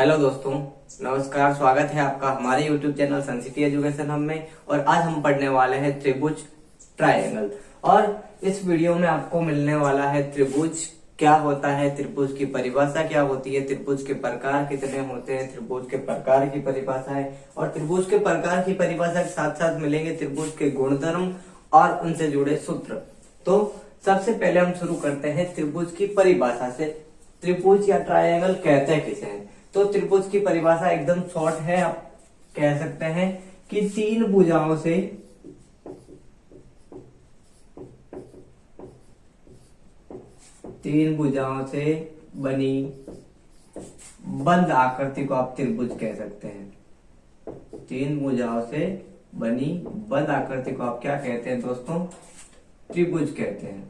Hello दोस्तों, नमस्कार। स्वागत है आपका हमारे YouTube channel Sun City education hub में। और आज हम पढ़ने वाले हैं त्रिभुज ट्रायंगल। और इस वीडियो में आपको मिलने वाला है त्रिभुज क्या होता है, त्रिभुज की परिभाषा क्या होती है, त्रिभुज के प्रकार कितने होते हैं, त्रिभुज के प्रकार की परिभाषा है। और त्रिभुज के प्रकार की परिभाषा के साथ साथ मिलेंगे त्रिभुज के गुणधर्म और उनसे जुड़े सूत्र। तो सबसे पहले हम शुरू करते हैं त्रिभुज की परिभाषा से। त्रिभुज या ट्रायंगल कहते किसे हैं? तो त्रिभुज की परिभाषा एकदम शॉर्ट है। आप कह सकते हैं कि तीन भुजाओं से बनी बंद आकृति को आप त्रिभुज कह सकते हैं। तीन भुजाओं से बनी बंद आकृति को आप क्या कहते हैं दोस्तों? त्रिभुज कहते हैं।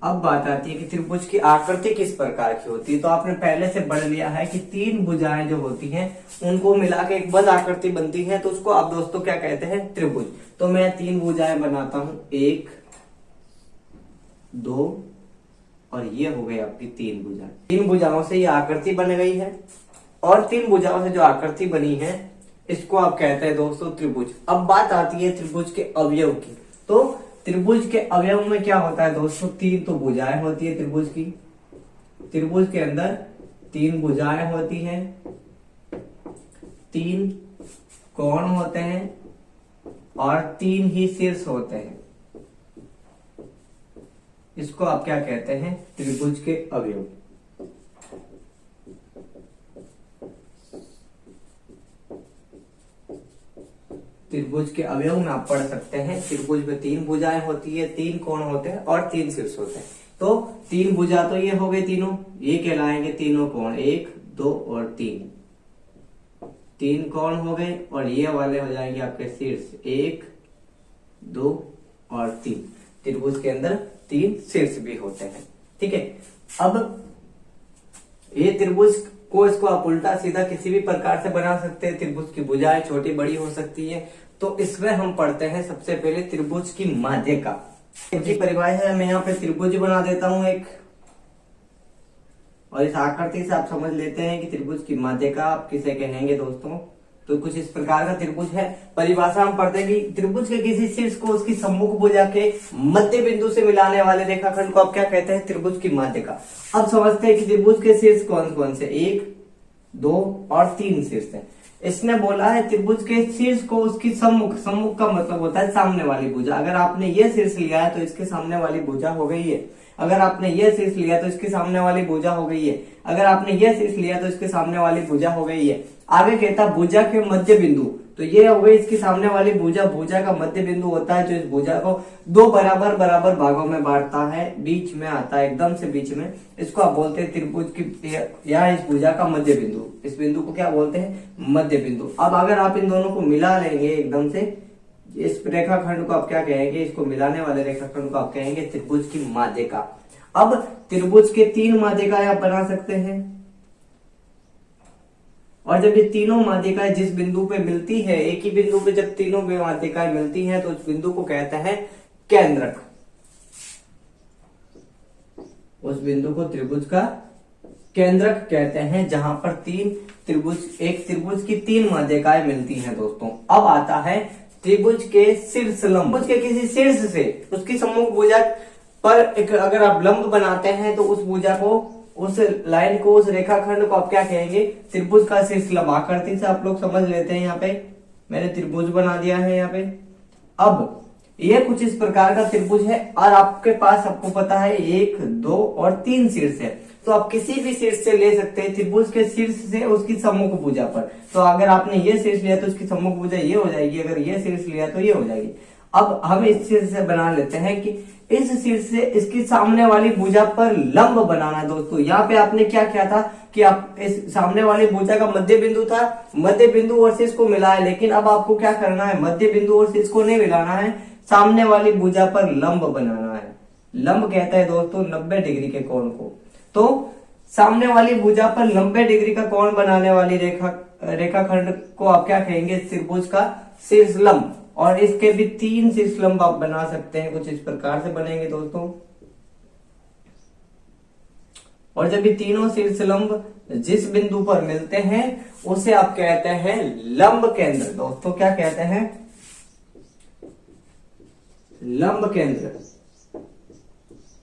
अब बात आती है कि त्रिभुज की आकृति किस प्रकार की होती है। तो आपने पहले से पढ़ लिया है कि तीन भुजाएं जो होती हैं उनको मिला के एक बंद आकृति बनती है, तो उसको आप दोस्तों क्या कहते हैं? त्रिभुज। तो मैं तीन भुजाएं बनाता हूं, एक, दो और ये हो गई आपकी तीन भुजाएं। तीन भुजाओं से ये आकृति बन गई है और तीन भुजाओं से जो आकृति बनी है इसको आप कहते हैं दोस्तों त्रिभुज। अब बात आती है त्रिभुज के अवयव की। तो त्रिभुज के अवयव में क्या होता है दोस्तों? तीन तो भुजाएं होती है त्रिभुज की। त्रिभुज के अंदर तीन भुजाएं होती हैं, तीन कोण होते हैं और तीन ही शीर्ष होते हैं। इसको आप क्या कहते हैं? त्रिभुज के अवयव। त्रिभुज के अवयव में आप पढ़ सकते हैं त्रिभुज में तीन भुजाएं होती है, तीन कोण होते हैं और तीन शीर्ष होते हैं। तो तीन भुजा तो ये हो गए तीनों, ये कहलाएंगे तीनों कोण, एक, दो और तीन। तीन कोण हो गए और ये वाले हो जाएंगे आपके शीर्ष, एक, दो और तीन। त्रिभुज के अंदर तीन शीर्ष भी होते हैं। ठीक है। अब ये त्रिभुज को इसको आप उल्टा सीधा किसी भी प्रकार से बना सकते हैं। त्रिभुज की भुजाएं छोटी बड़ी हो सकती है। तो इसमें हम पढ़ते हैं सबसे पहले त्रिभुज की माध्यिका की परिभाषा है। मैं यहाँ पे त्रिभुज बना देता हूं एक, और इस आकृति से आप समझ लेते हैं कि त्रिभुज की माध्यिका आप किसे कहेंगे दोस्तों। तो कुछ इस प्रकार का त्रिभुज है। परिभाषा हम पढ़ते हैं कि त्रिभुज के किसी शीर्ष को उसकी सम्मुख भुजा के मध्य बिंदु से मिलाने वाले रेखाखंड को आप क्या कहते हैं? त्रिभुज की माध्यिका। अब समझते हैं कि त्रिभुज के शीर्ष कौन कौन से? एक, दो और तीन शीर्ष है। इसने बोला है त्रिभुज के शीर्ष को उसकी सम्मुख, सम्मुख का मतलब होता है सामने वाली भुजा। अगर आपने ये शीर्ष लिया है तो इसके सामने वाली भुजा हो गई है। अगर आपने ये शीर्ष लिया तो इसके सामने वाली भुजा हो गई है। अगर आपने ये शीर्ष लिया तो इसके सामने वाली भुजा हो गई है। आगे कहता भुजा के मध्य बिंदु, तो ये हो गई इसकी सामने वाली भुजा। भुजा का मध्य बिंदु होता है जो इस भुजा को दो बराबर बराबर भागों में बांटता है, बीच में आता है, एकदम से बीच में। इसको आप बोलते हैं त्रिभुज की या इस भुजा का मध्य बिंदु। इस बिंदु को क्या बोलते हैं? मध्य बिंदु। अब अगर आप इन दोनों को मिला लेंगे एकदम से, इस रेखाखंड को आप क्या कहेंगे? इसको मिलाने वाले रेखाखंड को आप कहेंगे त्रिभुज की माध्यिका। अब त्रिभुज के तीन माध्यिकाएं आप बना सकते हैं। और जब ये तीनों माध्यिकाएं जिस बिंदु पे मिलती है, एक ही बिंदु पे जब तीनों माध्यिकाएं मिलती हैं तो उस बिंदु को कहते हैं केंद्रक। उस बिंदु को त्रिभुज का केंद्रक कहते हैं, जहां पर एक त्रिभुज की तीन माध्यिकाएं मिलती हैं दोस्तों। अब आता है त्रिभुज के शीर्ष लंब। त्रिभुज के किसी शीर्ष से उसकी सम्मुख भुजा पर अगर आप लंब बनाते हैं तो उस भुजा को, उस लाइन को, उस रेखाखंड को आप क्या कहेंगे? त्रिभुज का शीर्ष लंब। आकृति से आप लोग समझ लेते हैं। यहाँ पे मैंने त्रिभुज बना दिया है यहाँ पे। अब ये कुछ इस प्रकार का त्रिभुज है और आपके पास, आपको पता है, एक, दो और तीन शीर्ष है। तो आप किसी भी शीर्ष से ले सकते हैं, त्रिभुज के शीर्ष से उसकी सम्मुख भुजा पर। तो अगर आपने ये शीर्ष लिया तो उसकी सम्मुख भुजा ये हो जाएगी, अगर ये शीर्ष लिया तो ये हो जाएगी। अब हम इस शीर्ष से बना लेते हैं कि इस शीर्ष से इसकी सामने वाली भुजा पर लंब बनाना है दोस्तों। यहाँ पे आपने क्या किया था कि आप इस सामने वाली भुजा का मध्य बिंदु था, मध्य बिंदु और शीर्ष को मिला है। लेकिन अब आपको क्या करना है? मध्य बिंदु और शीर्ष को नहीं मिलाना है, सामने वाली भुजा पर लंब बनाना है। लंब कहता है दोस्तों 90 डिग्री के कोण को। तो सामने वाली भुजा पर 90 डिग्री का कोण बनाने वाली रेखाखंड को आप क्या कहेंगे? त्रिभुज का शीर्ष लंब। और इसके भी तीन शीर्ष लंब आप बना सकते हैं, कुछ इस प्रकार से बनेंगे दोस्तों। और जब ये तीनों शीर्षलंब जिस बिंदु पर मिलते हैं उसे आप कहते हैं लंब केंद्र। दोस्तों क्या कहते हैं? लंब केंद्र।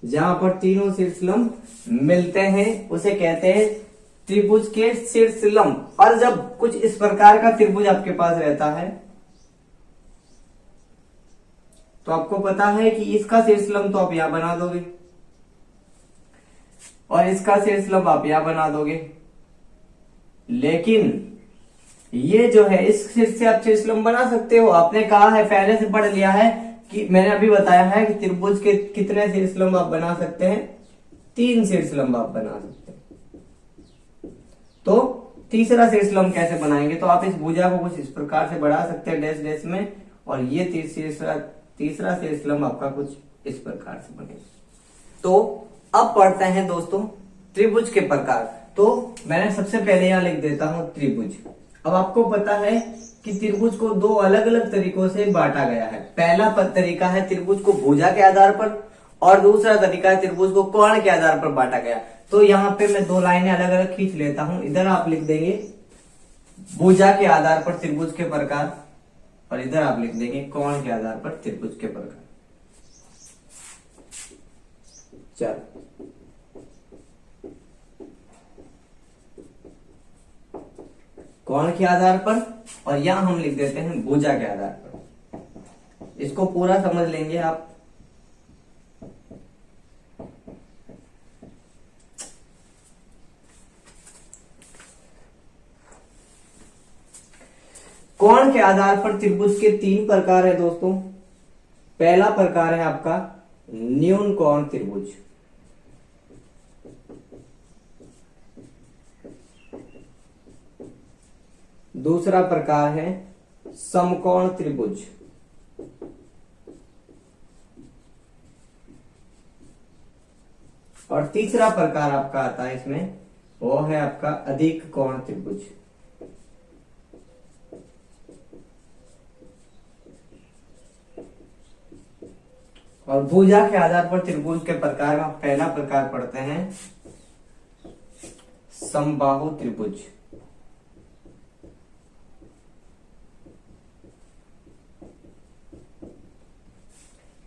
जहां पर तीनों शीर्षलंब मिलते हैं उसे कहते हैं त्रिभुज के शीर्षलंब। और जब कुछ इस प्रकार का त्रिभुज आपके पास रहता है तो आपको पता है कि इसका शीर्षलंब तो आप यहां बना दोगे और इसका शीर्षलंब आप यहां बना दोगे, लेकिन ये जो है इस शीर्ष से आप शीर्षलंब बना सकते हो। आपने कहा है, पहले से पढ़ लिया है कि मैंने अभी बताया है कि त्रिभुज के कितने शीर्षलंब आप बना सकते हैं? 3 शीर्षलंब आप बना सकते हैं। तो तीसरा शीर्षलंब कैसे बनाएंगे? तो आप इस भुजा को कुछ इस प्रकार से बढ़ा सकते हैं डैश डैश में, और ये तीसरा शीर्षलंब आपका कुछ इस प्रकार से बनेगा। तो अब पढ़ते हैं दोस्तों त्रिभुज के प्रकार। तो मैंने सबसे पहले यहां लिख देता हूं त्रिभुज। अब आपको पता है कि त्रिभुज को 2 अलग अलग तरीकों से बांटा गया है। पहला तरीका है त्रिभुज को भुजा के आधार पर, और दूसरा तरीका है त्रिभुज को कोण के आधार पर बांटा गया। तो यहाँ पे मैं 2 लाइनें अलग अलग खींच लेता हूं। इधर आप लिख देंगे भुजा के आधार पर त्रिभुज के प्रकार, और इधर आप लिख देंगे कोण के आधार पर त्रिभुज के प्रकार। चलो, कोण के आधार पर, और यहां हम लिख देते हैं भुजा के आधार पर। इसको पूरा समझ लेंगे आप। कोण के आधार पर त्रिभुज के 3 प्रकार है दोस्तों। पहला प्रकार है आपका न्यून कोण त्रिभुज। दूसरा प्रकार है समकोण त्रिभुज। और तीसरा प्रकार आपका आता है इसमें, वो है आपका अधिक कोण त्रिभुज। और भुजा के आधार पर त्रिभुज के प्रकार में पहला प्रकार पढ़ते हैं समबाहु त्रिभुज।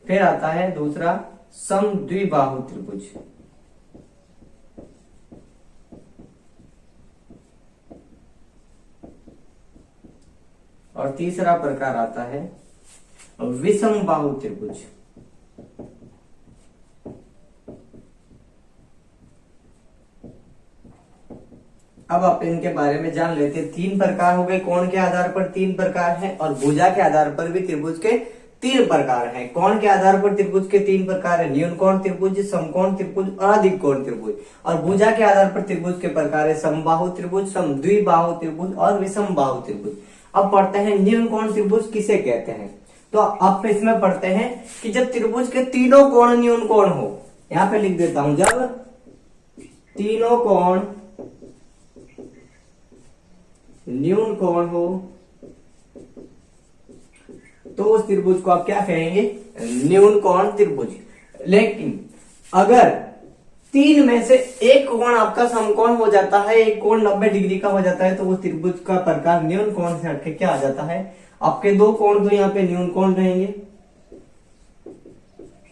फिर आता है दूसरा समद्विबाहु त्रिभुज। और तीसरा प्रकार आता है विषमबाहु त्रिभुज। अब आप इनके बारे में जान लेते हैं। 3 प्रकार हो गए, कोण के आधार पर 3 प्रकार हैं, और भुजा के आधार पर भी त्रिभुज के 3 प्रकार हैं। कोण के आधार पर त्रिभुज के 3 प्रकार है, न्यून कोण त्रिभुज, समकोण त्रिभुज और अधिक कोण त्रिभुज। और भुजा के आधार पर त्रिभुज के प्रकार है समबाहु त्रिभुज, समद्विबाहु त्रिभुज और विषमबाहु त्रिभुज। अब पढ़ते हैं न्यून कोण त्रिभुज किसे कहते हैं। तो आप इसमें पढ़ते हैं कि जब त्रिभुज के तीनों कोण न्यून कोण हो, यहां पे लिख देता हूं, जब तीनों कोण न्यून कोण हो तो उस त्रिभुज को आप क्या कहेंगे? न्यून कोण त्रिभुज। लेकिन अगर 3 में से एक कोण आपका समकोण हो जाता है, एक कोण 90 डिग्री का हो जाता है, तो उस त्रिभुज का प्रकार न्यून कोण से हटके क्या आ जाता है? आपके 2 कोण तो यहाँ पे न्यून कोण रहेंगे,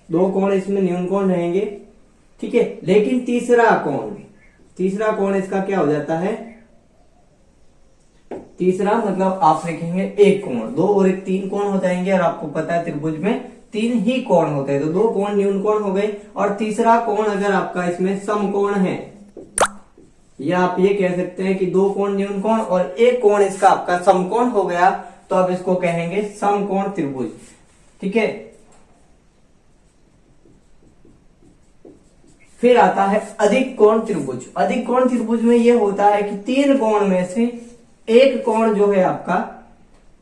2 कोण इसमें न्यून कोण रहेंगे, ठीक है। लेकिन तीसरा कोण इसका क्या हो जाता है? तीसरा मतलब आप लिखेंगे एक कोण, 2 और 1 3 कोण हो जाएंगे। और आपको पता है त्रिभुज में 3 ही कोण होते हैं, तो 2 कोण न्यून कोण हो गए। और तीसरा कोण अगर आपका इसमें समकोण है, या आप ये कह सकते हैं कि 2 कोण न्यून कोण और 1 कोण इसका आपका समकोण हो गया, तो आप इसको कहेंगे समकोण त्रिभुज, ठीक है। फिर आता है अधिक कोण त्रिभुज। अधिक कोण त्रिभुज में यह होता है कि 3 कोण में से एक कोण जो है आपका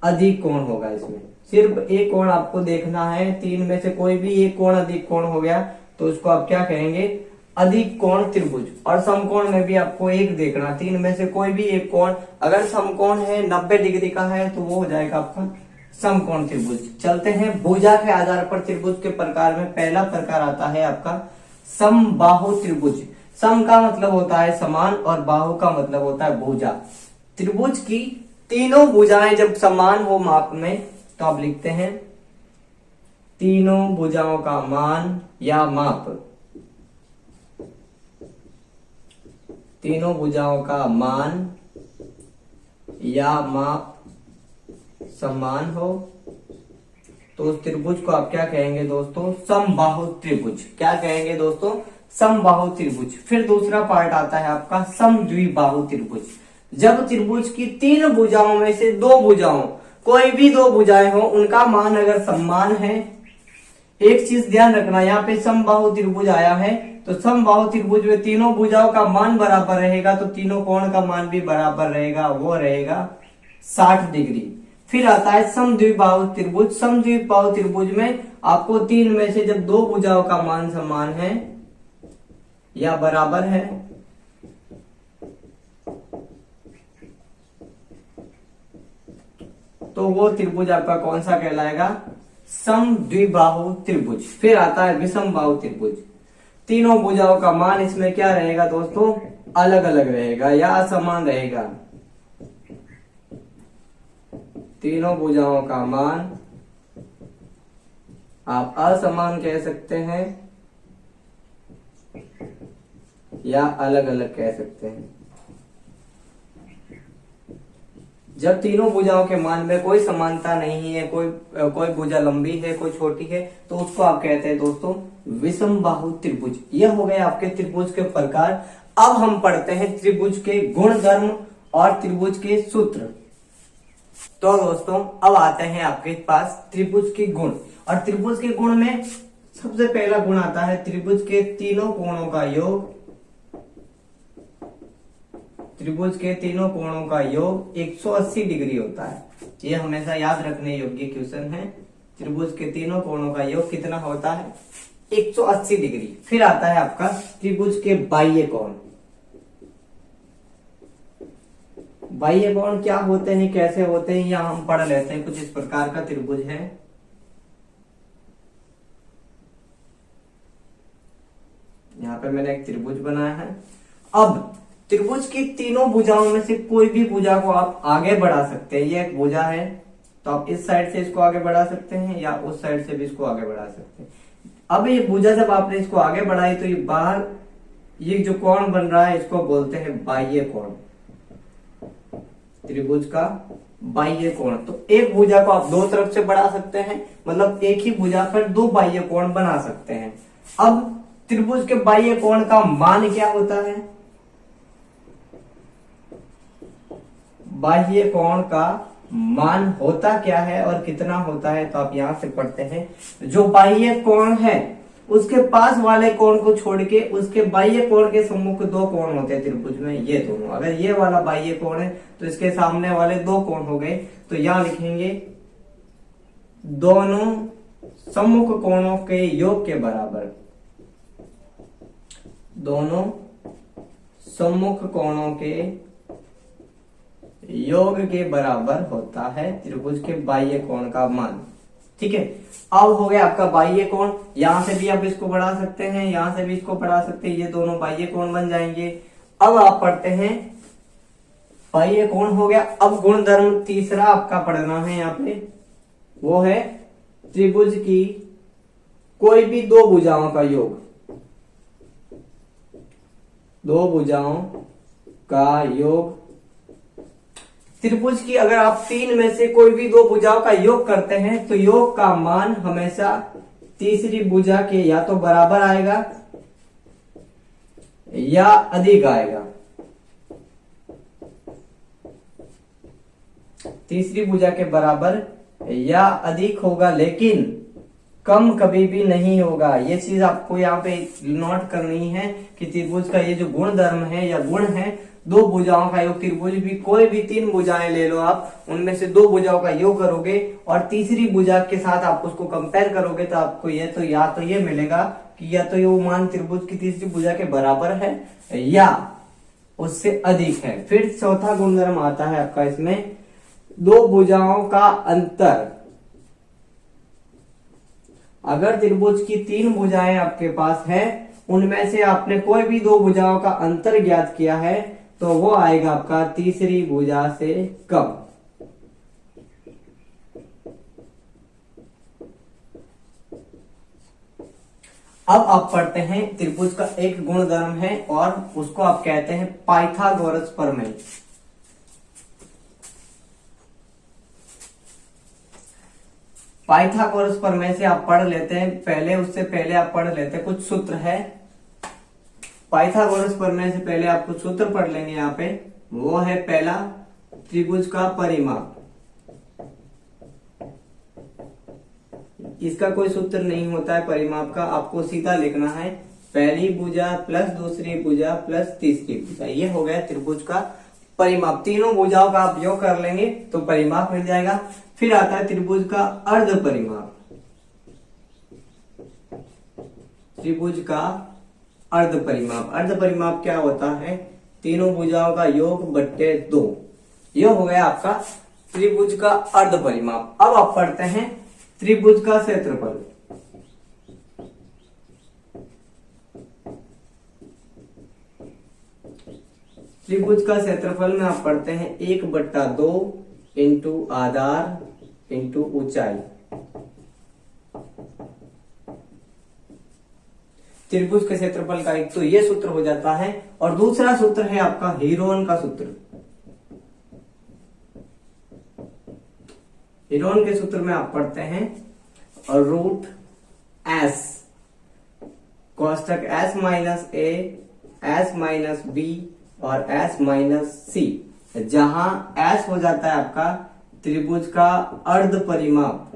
अधिक कोण होगा। इसमें सिर्फ एक कोण आपको देखना है, 3 में से कोई भी एक कोण अधिक कोण हो गया तो उसको आप क्या कहेंगे? अधिक कोण त्रिभुज। और समकोण में भी आपको एक देखना, 3 में से कोई भी एक कोण अगर समकोण है 90 डिग्री का है तो वो हो जाएगा आपका समकोण त्रिभुज। चलते हैं भुजा के आधार पर त्रिभुज के प्रकार में। पहला प्रकार आता है आपका समबाहु त्रिभुज। सम का मतलब होता है समान और बाहु का मतलब होता है भुजा। त्रिभुज की तीनों भुजाएं जब समान हो माप में तो आप लिखते हैं तीनों भुजाओं का मान या माप, तीनों भुजाओं का मान या माप समान हो तो उस त्रिभुज को आप क्या कहेंगे दोस्तों, समबाहु त्रिभुज। क्या कहेंगे दोस्तों, समबाहु त्रिभुज। फिर दूसरा पार्ट आता है आपका समद्विबाहु त्रिभुज। जब त्रिभुज की तीन भुजाओं में से दो भुजाओं, कोई भी दो भुजाएं हो, उनका मान अगर समान है। एक चीज ध्यान रखना, यहाँ पे समबाहु त्रिभुज आया है तो समबाहु त्रिभुज में तीनों भुजाओं का मान बराबर रहेगा तो तीनों कोण का मान भी बराबर रहेगा, वो रहेगा 60 डिग्री। फिर आता है समद्विबाहु त्रिभुज। समद्विबाहु त्रिभुज में आपको तीन में से जब दो भुजाओं का मान समान है या बराबर है तो वो त्रिभुज आपका कौन सा कहलाएगा, समद्विबाहु त्रिभुज। फिर आता है विषमबाहु त्रिभुज। तीनों भुजाओं का मान इसमें क्या रहेगा दोस्तों, अलग अलग रहेगा या असमान रहेगा। तीनों भुजाओं का मान आप असमान कह सकते हैं या अलग अलग कह सकते हैं। जब तीनों भुजाओं के मान में कोई समानता नहीं है, कोई भुजा लंबी है कोई छोटी है, तो उसको आप कहते हैं दोस्तों विषमबाहु त्रिभुज। यह हो गए आपके त्रिभुज के प्रकार। अब हम पढ़ते हैं त्रिभुज के गुणधर्म और त्रिभुज के सूत्र। तो दोस्तों अब आते हैं आपके पास त्रिभुज के गुण। और त्रिभुज के गुण में सबसे पहला गुण आता है त्रिभुज के तीनों कोणों का योग। त्रिभुज के तीनों कोणों का योग 180 डिग्री होता है। ये हमेशा याद रखने योग्य क्वेश्चन है। त्रिभुज के तीनों कोणों का योग कितना होता है, 180 डिग्री। फिर आता है आपका त्रिभुज के बाह्य कोण। बाह्य कोण क्या होते हैं, कैसे होते हैं, या हम पढ़ लेते हैं। कुछ इस प्रकार का त्रिभुज है, यहाँ पे मैंने एक त्रिभुज बनाया है। अब त्रिभुज की तीनों भुजाओं में से कोई भी भुजा को आप आगे बढ़ा सकते हैं। ये एक भुजा है तो आप इस साइड से इसको आगे बढ़ा सकते हैं या उस साइड से भी इसको आगे बढ़ा सकते हैं। अब ये भुजा जब आपने इसको आगे बढ़ाई तो ये बाहर ये जो कोण बन रहा है इसको बोलते हैं बाह्य कोण। त्रिभुज का बाह्य कोण। तो एक भुजा को आप दो तरफ से बढ़ा सकते हैं, मतलब एक ही भुजा पर दो बाह्य कोण बना सकते हैं। अब त्रिभुज के बाह्य कोण का मान क्या होता है, बाह्य कोण का मान होता क्या है और कितना होता है, तो आप यहां से पढ़ते हैं। जो बाह्य कोण है उसके पास वाले कोण को छोड़ के उसके बाह्य कोण के सम्मुख दो कोण होते हैं त्रिभुज में, ये दोनों। अगर ये वाला बाह्य कोण है तो इसके सामने वाले दो कोण हो गए। तो यहां लिखेंगे दोनों सम्मुख कोणों के योग के बराबर। दोनों सम्मुख कोणों के योग के बराबर होता है त्रिभुज के बाह्य कोण का मान। ठीक है, अब हो गया आपका बाह्य कोण। यहां से भी आप इसको बढ़ा सकते हैं, यहां से भी इसको बढ़ा सकते हैं, ये दोनों बाह्य कोण बन जाएंगे। अब आप पढ़ते हैं बाह्य कोण हो गया। अब गुणधर्म तीसरा आपका पढ़ना है यहाँ पे, वो है त्रिभुज की कोई भी दो भुजाओं का योग। दो भुजाओं का योग। त्रिभुज की अगर आप तीन में से कोई भी दो भुजाओं का योग करते हैं तो योग का मान हमेशा तीसरी भुजा के या तो बराबर आएगा या अधिक आएगा। तीसरी भुजा के बराबर या अधिक होगा, लेकिन कम कभी भी नहीं होगा। ये चीज आपको यहाँ पे नोट करनी है कि त्रिभुज का ये जो गुणधर्म है या गुण है, दो भुजाओं का योग। त्रिभुज भी कोई भी तीन भुजाएं ले लो आप, उनमें से दो भुजाओं का योग करोगे और तीसरी भुजा के साथ आप उसको कंपेयर करोगे तो आपको ये तो या तो ये मिलेगा कि या तो ये मान त्रिभुज की तीसरी भुजा के बराबर है या उससे अधिक है। फिर चौथा गुणधर्म आता है आपका इसमें, दो भुजाओं का अंतर। अगर त्रिभुज की तीन भुजाएं आपके पास है उनमें से आपने कोई भी दो भुजाओं का अंतर ज्ञात किया है तो वो आएगा आपका तीसरी भुजा से कम। अब आप पढ़ते हैं त्रिभुज का एक गुणधर्म है और उसको आप कहते हैं पाइथागोरस प्रमेय। पाइथागोरस प्रमेय से आप पढ़ लेते हैं पहले, उससे पहले आप पढ़ लेते हैं कुछ सूत्र है। पाइथागोरस प्रमेय से पहले आप कुछ सूत्र पढ़ लेंगे यहाँ पे। वो है पहला, त्रिभुज का परिमाप। इसका कोई सूत्र नहीं होता है परिमाप का, आपको सीधा लिखना है पहली भुजा प्लस दूसरी भुजा प्लस तीसरी भुजा, ये हो गया त्रिभुज का परिमाप। तीनों भुजाओं का आप योग कर लेंगे तो परिमाप मिल जाएगा। फिर आता है त्रिभुज का अर्ध परिमाप। त्रिभुज का अर्ध परिमाप, अर्ध परिमाप क्या होता है? तीनों भुजाओं का योग बट्टे 2, यह हो गया आपका त्रिभुज का अर्ध परिमाप। अब आप पढ़ते हैं त्रिभुज का क्षेत्रफल। त्रिभुज का क्षेत्रफल में आप पढ़ते हैं 1/2 इंटू आधार इंटू ऊंचाई। त्रिभुज के क्षेत्रफल का एक तो ये सूत्र हो जाता है और दूसरा सूत्र है आपका हीरोन का सूत्र। हीरोन के सूत्र में आप पढ़ते हैं और रूट एस कोष्टक एस माइनस ए, एस माइनस बी और एस माइनस सी, जहां एस हो जाता है आपका त्रिभुज का अर्ध परिमाप,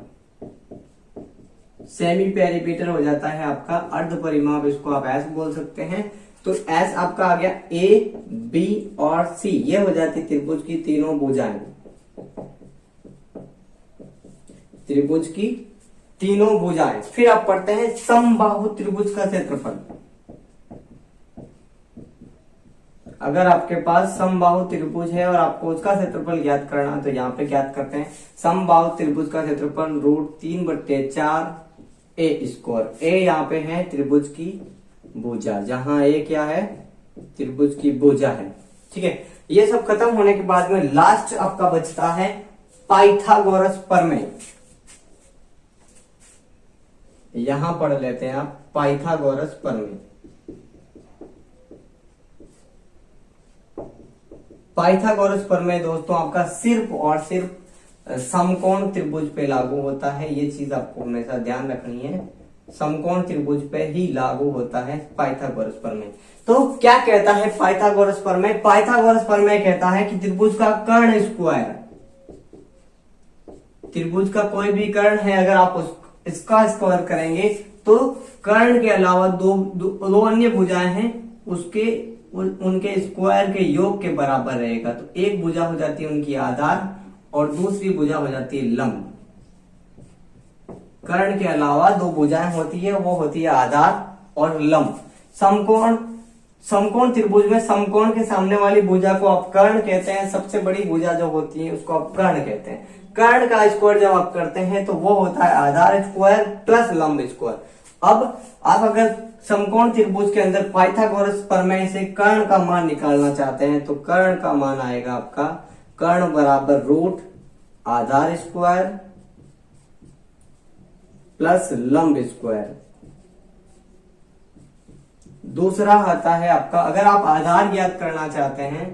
सेमी पेरीमीटर हो जाता है आपका अर्ध परिमाप, इसको आप एस बोल सकते हैं। तो एस आपका आ गया ए, बी और सी, ये हो जाती त्रिभुज की तीनों भुजाएं। त्रिभुज की तीनों भुजाएं। फिर आप पढ़ते हैं समबाहु त्रिभुज का क्षेत्रफल। अगर आपके पास समबाहु त्रिभुज है और आपको उसका क्षेत्रफल ज्ञात करना है तो यहाँ पे ज्ञात करते हैं समबाहु त्रिभुज का क्षेत्रफल रूट 3/4 ए स्क्वायर। ए यहाँ पे है त्रिभुज की भुजा, जहां ए क्या है? त्रिभुज की भुजा है। ठीक है, ये सब खत्म होने के बाद में लास्ट आपका बचता है पाइथागोरस प्रमेय। यहां पढ़ लेते हैं आप पाइथागोरस प्रमेय। पाइथागोरस प्रमेय दोस्तों आपका सिर्फ और सिर्फ समकोण त्रिभुज पे लागू होता है, ये चीज आपको हमेशा ध्यान रखनी है। समकोण त्रिभुज पे ही लागू होता है पाइथागोरस प्रमेय। तो क्या कहता है पाइथागोरस प्रमेय? पाइथागोरस प्रमेय कहता है कि त्रिभुज का कर्ण स्क्वायर, त्रिभुज का कोई भी कर्ण है अगर आप इसका स्क्वायर करेंगे तो कर्ण के अलावा दो अन्य भुजाएं हैं उनके स्क्वायर के योग के बराबर रहेगा। तो एक भुजा हो जाती है उनकी आधार और दूसरी भुजा हो जाती है लंब। कर्ण के अलावा दो भुजाएं होती है, वो होती है आधार और लंब। समकोण त्रिभुज में समकोण के सामने वाली भुजा को आप कर्ण कहते हैं, सबसे बड़ी भुजा जो होती है उसको आप कर्ण कहते हैं। कर्ण का स्क्वायर जब आप करते हैं तो वो होता है आधार स्क्वायर प्लस लंब स्क्वायर। अब आप अगर समकोण त्रिभुज के अंदर पाइथागोरस प्रमेय से कर्ण का मान निकालना चाहते हैं तो कर्ण का मान आएगा आपका कर्ण बराबर रूट आधार स्क्वायर प्लस लंब स्क्वायर। दूसरा आता है आपका, अगर आप आधार ज्ञात करना चाहते हैं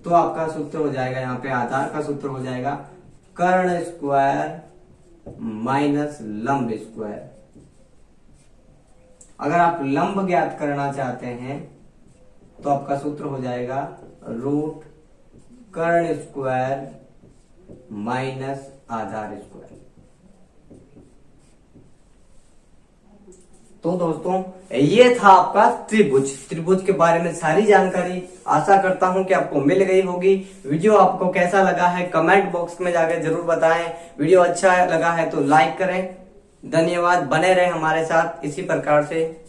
तो आपका सूत्र हो जाएगा, यहाँ पे आधार का सूत्र हो जाएगा कर्ण स्क्वायर माइनस लंब स्क्वायर। अगर आप लंब ज्ञात करना चाहते हैं तो आपका सूत्र हो जाएगा रूट कर्ण स्क्वायर माइनस आधार स्क्वायर। तो दोस्तों ये था आपका त्रिभुज के बारे में सारी जानकारी। आशा करता हूं कि आपको मिल गई होगी। वीडियो आपको कैसा लगा है कमेंट बॉक्स में जाकर जरूर बताएं। वीडियो अच्छा लगा है तो लाइक करें। धन्यवाद, बने रहे हमारे साथ इसी प्रकार से।